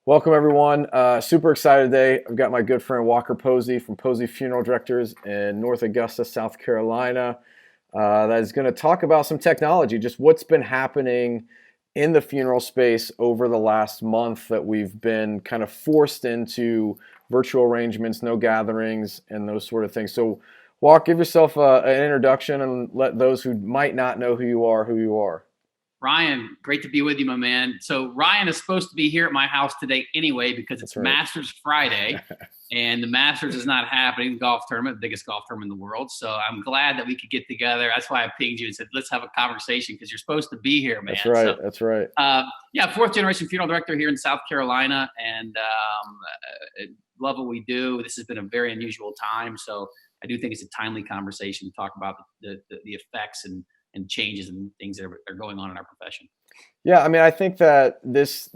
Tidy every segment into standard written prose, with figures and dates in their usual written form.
Welcome, everyone. Super excited today. I've got my good friend Walker Posey from Posey Funeral Directors in North Augusta, South Carolina, that is going to talk about some technology, just what's been happening in the funeral space over the last month that we've been kind of forced into virtual arrangements, no gatherings, and those sort of things. So, Walk, give yourself an introduction and let those who might not know who you are, who you are. Ryan, great to be with you, my man. So Ryan is supposed to be here at my house today anyway because That's it's right. Masters Friday, and the Masters is not happening. The golf tournament, the biggest golf tournament in the world. So I'm glad that we could get together. That's why I pinged you and said, let's have a conversation because you're supposed to be here, That's man. right. So That's right. yeah, fourth generation funeral director here in South Carolina, and love what we do. This has been a very unusual time, so I do think it's a timely conversation to talk about the effects and changes and things that are going on in our profession. Yeah, I mean, I think that this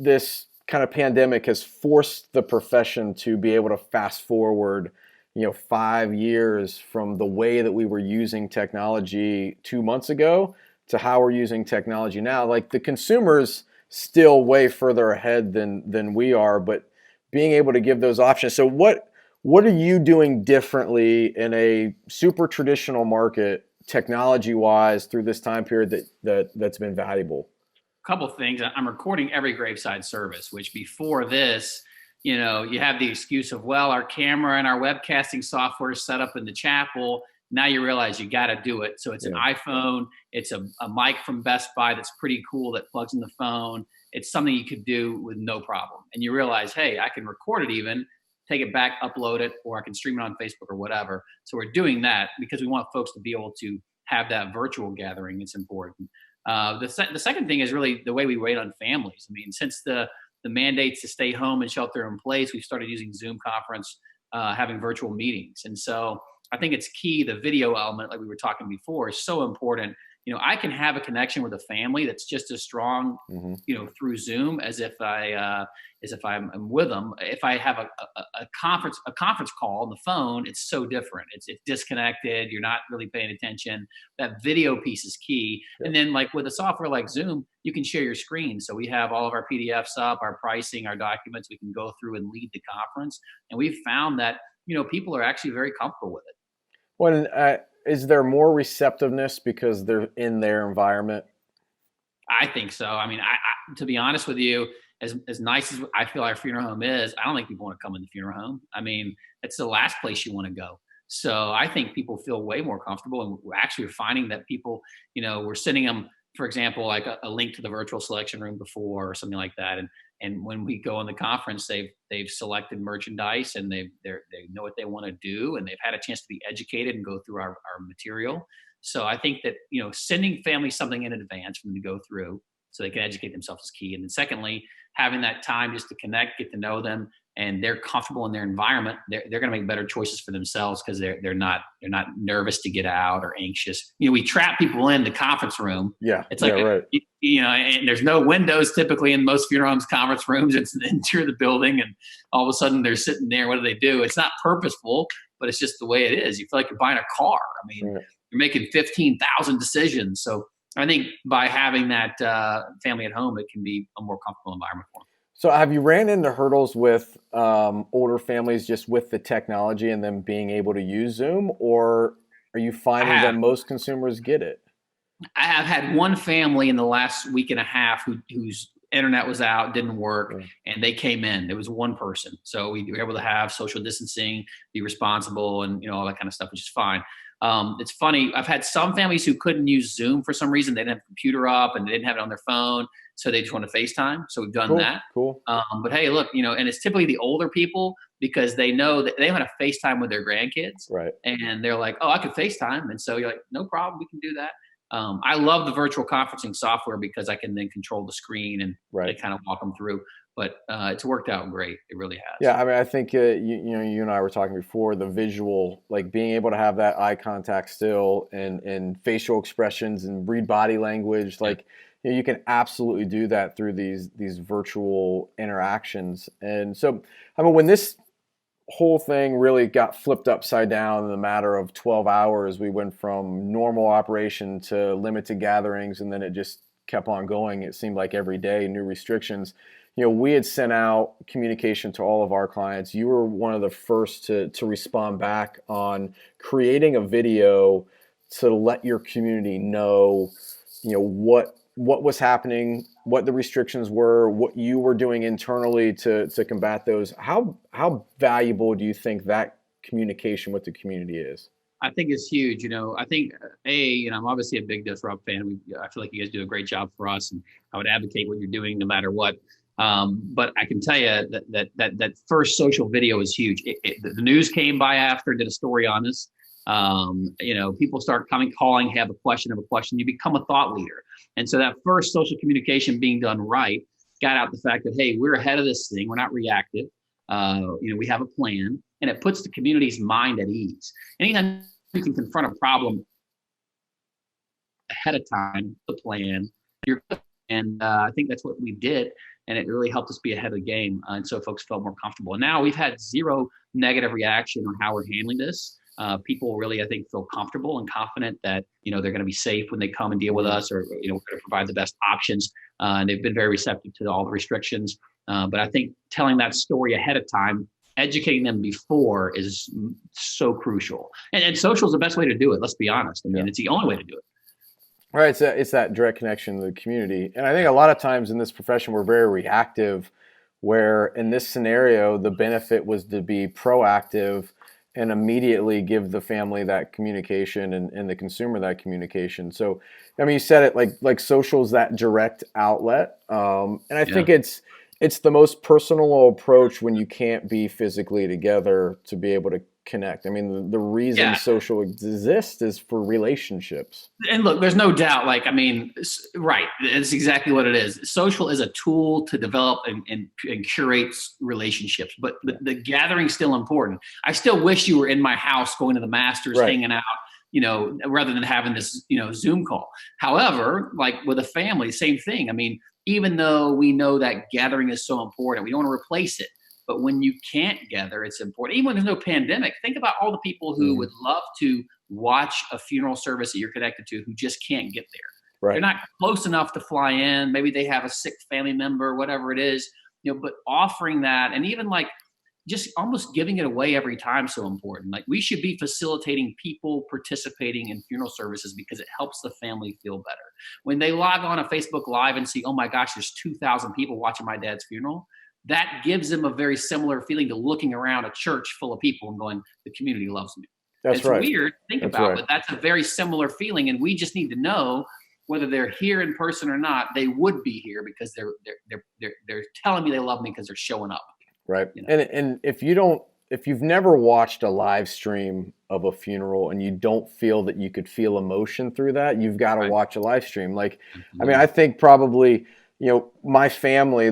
kind of pandemic has forced the profession to be able to fast forward, 5 years from the way that we were using technology 2 months ago to how we're using technology now. Like the consumers still way further ahead than we are, but being able to give those options. So what are you doing differently in a super traditional market technology wise through this time period that's been valuable? Couple things. I'm recording every graveside service, which before this, you have the excuse of, well, our camera and our webcasting software is set up in the chapel. Now you realize you got to do it. So it's an iPhone, it's a mic from Best Buy that's pretty cool that plugs in the phone. It's something you could do with no problem. And you realize, hey, I can record it even, take it back, upload it, or I can stream it on Facebook or whatever. So we're doing that because we want folks to be able to have that virtual gathering. It's important. The second thing is really the way we wait on families. I mean, since the mandates to stay home and shelter in place, we've started using Zoom conference, having virtual meetings. And so I think it's key. The video element, like we were talking before, is so important. I can have a connection with a family that's just as strong, Mm-hmm. through Zoom as if I'm with them. If I have a conference call on the phone, it's so different. It's disconnected. You're not really paying attention. That video piece is key. Yeah. And then like with a software like Zoom, you can share your screen. So we have all of our PDFs up, our pricing, our documents. We can go through and lead the conference. And we've found that people are actually very comfortable with it. When is there more receptiveness because they're in their environment? I think so. I mean, to be honest with you, as nice as I feel our funeral home is, I don't think people want to come in the funeral home. I mean, it's the last place you want to go. So I think people feel way more comfortable, and we're actually finding that people, we're sending them, for example, like a link to the virtual selection room before or something like that, and when we go in the conference, they've selected merchandise and they know what they want to do, and they've had a chance to be educated and go through our material. So I think that sending families something in advance for them to go through so they can educate themselves is key. And then secondly, having that time just to connect, get to know them, and they're comfortable in their environment, they're going to make better choices for themselves because they're not nervous to get out or anxious. We trap people in the conference room. Yeah, It's like right. and there's no windows typically in most funeral homes conference rooms. It's the interior of the building, and all of a sudden they're sitting there. What do they do? It's not purposeful, but it's just the way it is. You feel like you're buying a car. I mean, Right. you're making 15,000 decisions. So I think by having that family at home, it can be a more comfortable environment for them. So have you ran into hurdles with older families just with the technology and them being able to use Zoom, or are you I finding that have. most consumers get it? I have had one family in the last week and a half whose internet was out, didn't work, Yeah. and they came in. There was one person, so we were able to have social distancing, be responsible, and all that kind of stuff, which is fine. It's funny. I've had some families who couldn't use Zoom for some reason. They didn't have a computer up and they didn't have it on their phone, so they just want to FaceTime. So we've done Cool, that. cool. But hey, look, and it's typically the older people because they know that they want to FaceTime with their grandkids, Right. and they're like, "Oh, I can FaceTime," and so you're like, "No problem, we can do that." I love the virtual conferencing software because I can then control the screen and Right. kind of walk them through. But it's worked out great. It really has. Yeah, I mean, I think you and I were talking before the visual, like being able to have that eye contact still, and facial expressions and read body language, Yeah. like you can absolutely do that through these virtual interactions. And so, I mean, when this whole thing really got flipped upside down in a matter of 12 hours, we went from normal operation to limited gatherings, and then it just kept on going. It seemed like every day new restrictions. we had sent out communication to all of our clients. You were one of the first to respond back on creating a video to let your community know, what was happening, what the restrictions were, what you were doing internally to combat those. How valuable do you think that communication with the community is? I think it's huge. I think I'm obviously a big Disrupt fan. I feel like you guys do a great job for us, and I would advocate what you're doing no matter what. But I can tell you that first social video is huge. The news came by after, did a story on this. People start calling, have a question. You become a thought leader, and so that first social communication being done right got out the fact that, hey, we're ahead of this thing. We're not reactive. We have a plan, and it puts the community's mind at ease. Anytime you can confront a problem ahead of time, the plan, and I think that's what we did, and it really helped us be ahead of the game, and so folks felt more comfortable. And now we've had zero negative reaction on how we're handling this. People really, I think, feel comfortable and confident that they're going to be safe when they come and deal with us, or we're going to provide the best options. And they've been very receptive to all the restrictions. But I think telling that story ahead of time, educating them before, is so crucial. And social is the best way to do it. Let's be honest. I mean, It's the only way to do it. Right. It's that direct connection to the community. And I think a lot of times in this profession, we're very reactive, where in this scenario, the benefit was to be proactive and immediately give the family that communication and the consumer that communication. So, I mean, you said it like social is that direct outlet. And I think it's the most personal approach when you can't be physically together to be able to connect. I mean, the reason social exists is for relationships. And look, there's no doubt, right, it's exactly what it is. Social is a tool to develop and curate relationships, but the gathering's still important. I still wish you were in my house going to the Masters, hanging out, rather than having this, Zoom call. However, like with a family, same thing. I mean, even though we know that gathering is so important, we don't want to replace it. But when you can't gather, it's important. Even when there's no pandemic, think about all the people who would love to watch a funeral service that you're connected to who just can't get there. Right. They're not close enough to fly in. Maybe they have a sick family member, whatever it is, but offering that, and even just almost giving it away every time, so important. Like, we should be facilitating people participating in funeral services because it helps the family feel better. When they log on a Facebook Live and see, oh my gosh, there's 2,000 people watching my dad's funeral, that gives them a very similar feeling to looking around a church full of people and going, the community loves me. It's right. Weird to think about, but that's a very similar feeling. And we just need to know whether they're here in person or not, they would be here because they're telling me they love me because they're showing up. Right. And if you've never watched a live stream of a funeral and you don't feel that you could feel emotion through that, you've got to watch a live stream. I mean, I think probably, my family,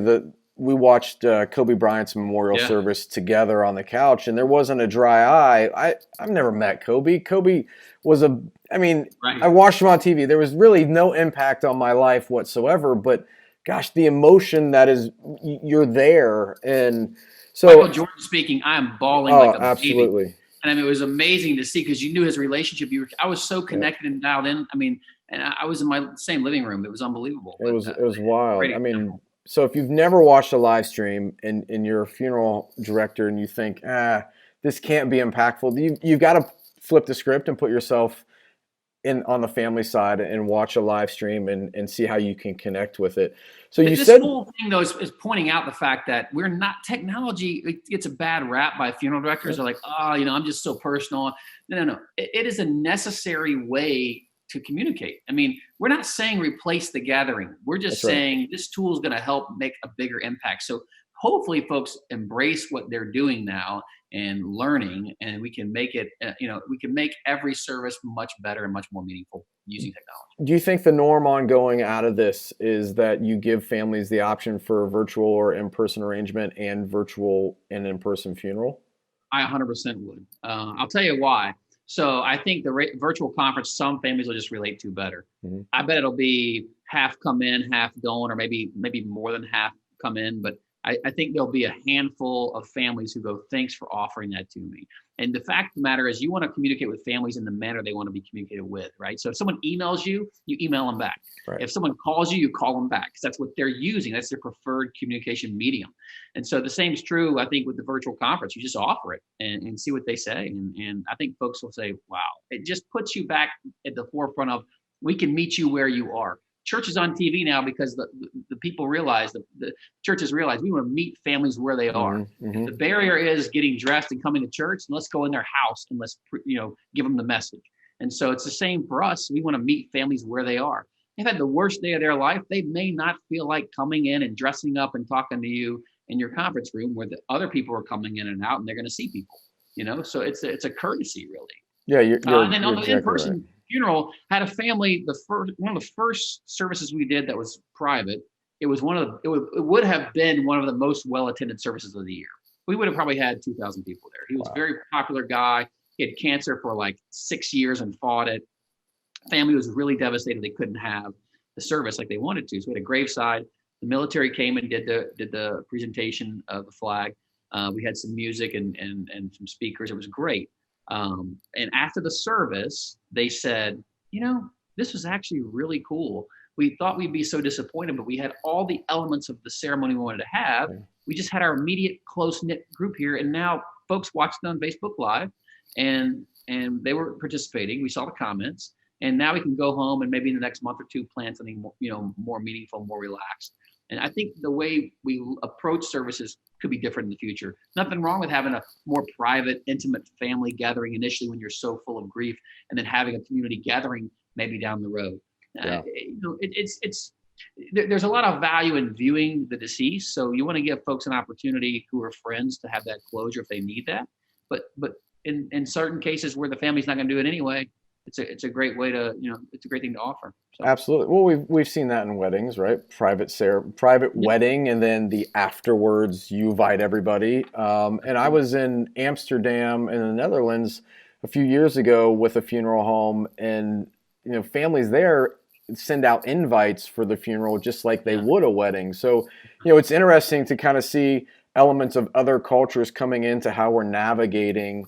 we watched Kobe Bryant's memorial service together on the couch, and there wasn't a dry eye. I've never met Kobe. Kobe was I watched him on TV. There was really no impact on my life whatsoever, but gosh, the emotion that is, you're there. And so Michael Jordan speaking, I'm bawling like a absolutely. baby. And I mean, it was amazing to see, because you knew his relationship. I was so connected and dialed in. I mean, and I was in my same living room. It was unbelievable. It was wild. I mean, so if you've never watched a live stream and you're a funeral director and you think, this can't be impactful, you've got to flip the script and put yourself on the family side and watch a live stream and see how you can connect with it. So this whole thing, though, is pointing out the fact that we're not technology. It gets a bad rap by funeral directors. They're like, I'm just so personal. No. It is a necessary way to communicate. I mean, we're not saying replace the gathering. We're just saying this tool is going to help make a bigger impact. So hopefully folks embrace what they're doing now and learning, and we can make it, we can make every service much better and much more meaningful using technology. Do you think the norm ongoing out of this is that you give families the option for a virtual or in-person arrangement and virtual and in-person funeral? I 100% would. I'll tell you why. So I think the virtual conference, some families will just relate to better. I bet it'll be half come in, half going, or maybe more than half come in. But I think there'll be a handful of families who go, thanks for offering that to me. And the fact of the matter is, you want to communicate with families in the manner they want to be communicated with, right? So if someone emails you, you email them back. Right. If someone calls you, you call them back, because that's what they're using. That's their preferred communication medium. And so the same is true, I think, with the virtual conference. You just offer it and see what they say. And I think folks will say, wow, it just puts you back at the forefront of, we can meet you where you are. Church is on TV now because the people realize, the churches realize, we want to meet families where they are. Mm-hmm. The barrier is getting dressed and coming to church, and let's go in their house and let's give them the message. And so it's the same for us. We want to meet families where they are. They've had the worst day of their life. They may not feel like coming in and dressing up and talking to you in your conference room where the other people are coming in and out, and they're going to see people. So it's a courtesy, really. Yeah, you're and then on the exactly in-person right. funeral, had a family. One of the first services we did that was private. It would have been one of the most well-attended services of the year. We would have probably had 2,000 people there. He was a very popular guy. He had cancer for like 6 years and fought it. Family was really devastated they couldn't have the service like they wanted to. So we had a graveside. The military came and did the presentation of the flag. We had some music and some speakers. It was great. And after the service, they said, this was actually really cool. We thought we'd be so disappointed, but we had all the elements of the ceremony we wanted to have. We just had our immediate close-knit group here, and now folks watched it on Facebook Live, and they were participating. We saw the comments, and now we can go home and maybe in the next month or two plan something more meaningful, more relaxed. And I think the way we approach services could be different in the future. Nothing wrong with having a more private, intimate family gathering initially when you're so full of grief, and then having a community gathering maybe down the road. Yeah. There's a lot of value in viewing the deceased. So you want to give folks an opportunity who are friends to have that closure if they need that. But in certain cases where the family's not going to do it anyway, it's a great way to, it's a great thing to offer. So. Absolutely. Well, we've seen that in weddings, right? Private wedding, and then the afterwards you invite everybody. And I was in Amsterdam in the Netherlands a few years ago with a funeral home, and families there send out invites for the funeral just like they would a wedding. So it's interesting to kind of see elements of other cultures coming into how we're navigating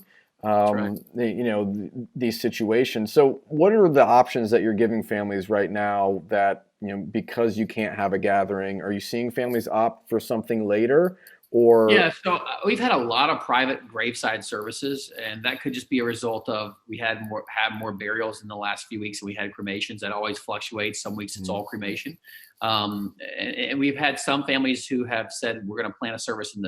these situations. So what are the options that you're giving families right now that, because you can't have a gathering, are you seeing families opt for something later? Or so we've had a lot of private graveside services, and that could just be a result of we had more burials in the last few weeks, and we had cremations. That always fluctuates. Some weeks it's all cremation, and we've had some families who have said we're going to plan a service in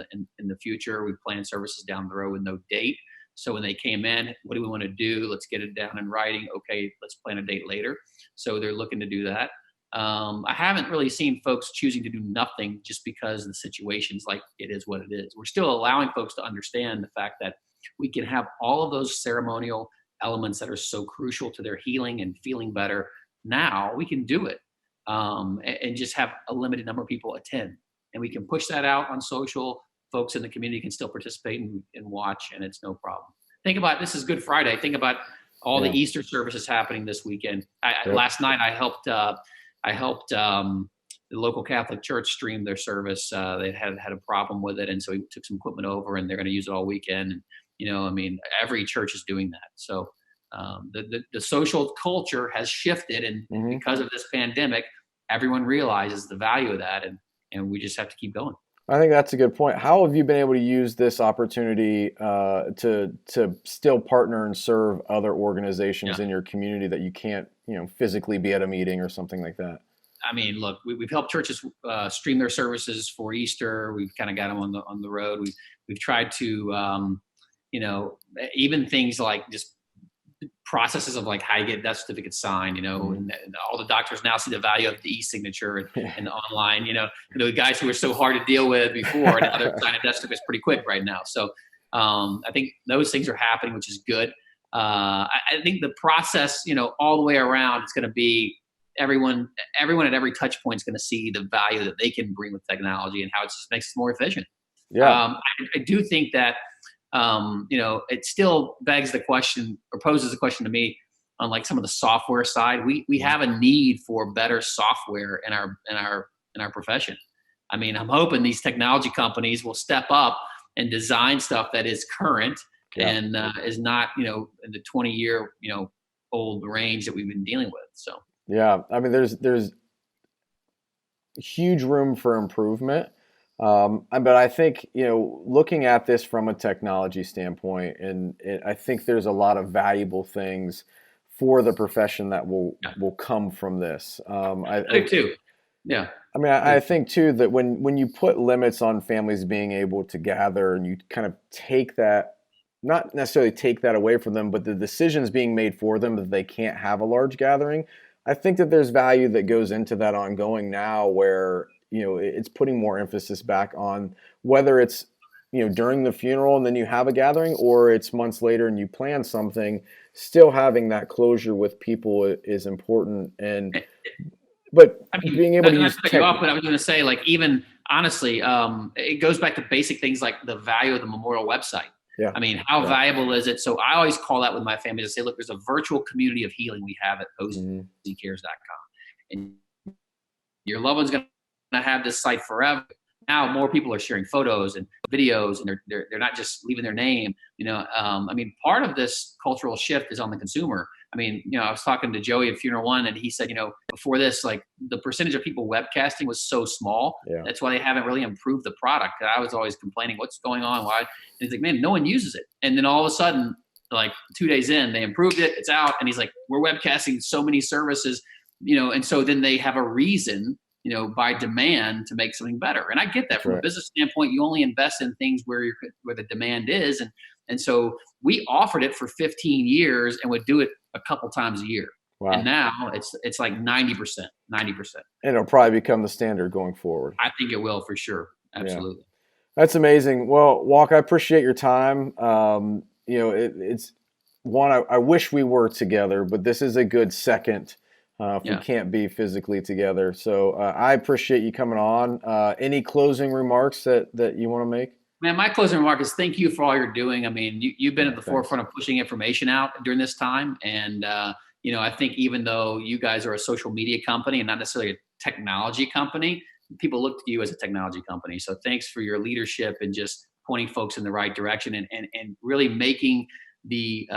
the future. We plan services down the road with no date. So when they came in, what do we want to do? Let's get it down in writing. Okay, let's plan a date later. So they're looking to do that. I haven't really seen folks choosing to do nothing just because the situation's like it is what it is. We're still allowing folks to understand the fact that we can have all of those ceremonial elements that are so crucial to their healing and feeling better. Now we can do it and just have a limited number of people attend. And we can push that out on social. Folks in the community can still participate and watch, and it's no problem. Think about, this is Good Friday. Think about all the Easter services happening this weekend. Last night I helped the local Catholic Church stream their service. They had a problem with it, and so we took some equipment over, and they're going to use it all weekend. And every church is doing that. So the social culture has shifted, and because of this pandemic, everyone realizes the value of that, and we just have to keep going. I think that's a good point. How have you been able to use this opportunity to still partner and serve other organizations in your community that you can't, physically be at a meeting or something like that? I mean, look, we've helped churches stream their services for Easter. We've kind of got them on the road. We've tried to, even things like just processes of like how you get death certificates signed, and all the doctors now see the value of the e-signature and online, the guys who were so hard to deal with before, and now they're signing death certificates pretty quick right now. So I think those things are happening, which is good. I think the process, all the way around, it's going to be everyone at every touch point is going to see the value that they can bring with technology and how it just makes us more efficient. Yeah. I do think that it still begs the question, or poses the question to me on like some of the software side. We have a need for better software in our profession. I mean, I'm hoping these technology companies will step up and design stuff that is current and is not, in the 20-year, old range that we've been dealing with. So Yeah, I mean, there's huge room for improvement. But I think, looking at this from a technology standpoint, and I think there's a lot of valuable things for the profession that will come from this. I do too. Yeah. I mean, I think too that when you put limits on families being able to gather, and you kind of take that, not necessarily take that away from them, but the decisions being made for them that they can't have a large gathering, I think that there's value that goes into that ongoing now, where it's putting more emphasis back on whether it's during the funeral and then you have a gathering, or it's months later and you plan something. Still having that closure with people is important, but I mean, being able to not use to cut you off, but I was going to say, like, even honestly, it goes back to basic things like the value of the memorial website. Yeah. I mean, how valuable is it? So I always call that with my family to say, look, there's a virtual community of healing we have at poseycares.com. And your loved one's going to have this site forever. Now more people are sharing photos and videos, and they're not just leaving their name. I mean, part of this cultural shift is on the consumer. I mean, I was talking to Joey at Funeral One, and he said, before this, like, the percentage of people webcasting was so small. Yeah. That's why they haven't really improved the product. I was always complaining, what's going on? Why? And he's like, man, no one uses it. And then all of a sudden, like 2 days in, they improved it. It's out. And he's like, we're webcasting so many services, and so then they have a reason, by demand, to make something better. And I get that from a business standpoint. You only invest in things where the demand is. And so we offered it for 15 years and would do it a couple times a year. Wow. And now it's like 90%. And it'll probably become the standard going forward. I think it will, for sure. Absolutely. Yeah. That's amazing. Well, Walk, I appreciate your time. It's one, I wish we were together, but this is a good second if we can't be physically together. So I appreciate you coming on. Any closing remarks that you want to make? Man, my closing remark is thank you for all you're doing. I mean, you've been at the forefront of pushing information out during this time. And, I think even though you guys are a social media company and not necessarily a technology company, people look to you as a technology company. So thanks for your leadership and just pointing folks in the right direction and really making the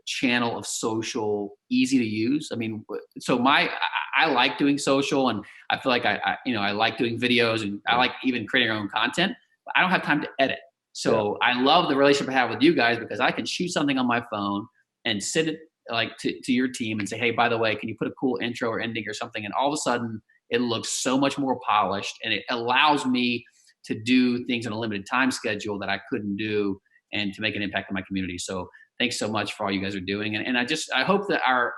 channel of social easy to use. I mean, so I like doing social, and I feel like I like doing videos, and I like even creating our own content. But I don't have time to edit. So I love the relationship I have with you guys, because I can shoot something on my phone and send it like to your team and say, hey, by the way, can you put a cool intro or ending or something? And all of a sudden it looks so much more polished, and it allows me to do things on a limited time schedule that I couldn't do, and to make an impact in my community. So thanks so much for all you guys are doing. And I hope that our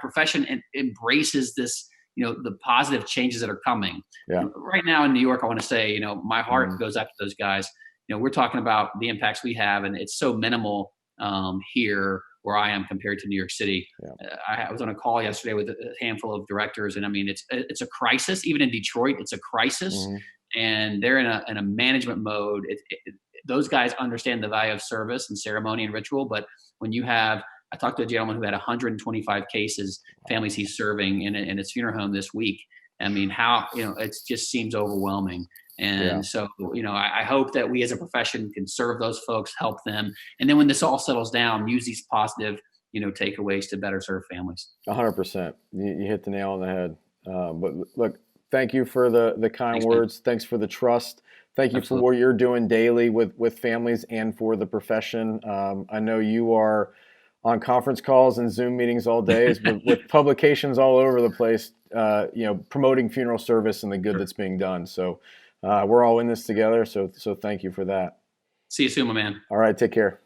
profession embraces this, the positive changes that are coming. Yeah. Right now in New York, I want to say, my heart goes out to those guys. We're talking about the impacts we have, and it's so minimal here where I am compared to New York City. Yeah. I was on a call yesterday with a handful of directors, and I mean, it's a crisis. Even in Detroit, it's a crisis, and they're in a management mode. Those guys understand the value of service and ceremony and ritual. But when I talked to a gentleman who had 125 cases, families he's serving in his funeral home this week. I mean, it just seems overwhelming. And so, I hope that we as a profession can serve those folks, help them. And then when this all settles down, use these positive, takeaways to better serve families. 100%. You hit the nail on the head. But look, thank you for the kind words. Man. Thanks for the trust. Thank you for what you're doing daily with families and for the profession. I know you are on conference calls and Zoom meetings all day, with publications all over the place, promoting funeral service and the good that's being done. So we're all in this together. So thank you for that. See you soon, my man. All right. Take care.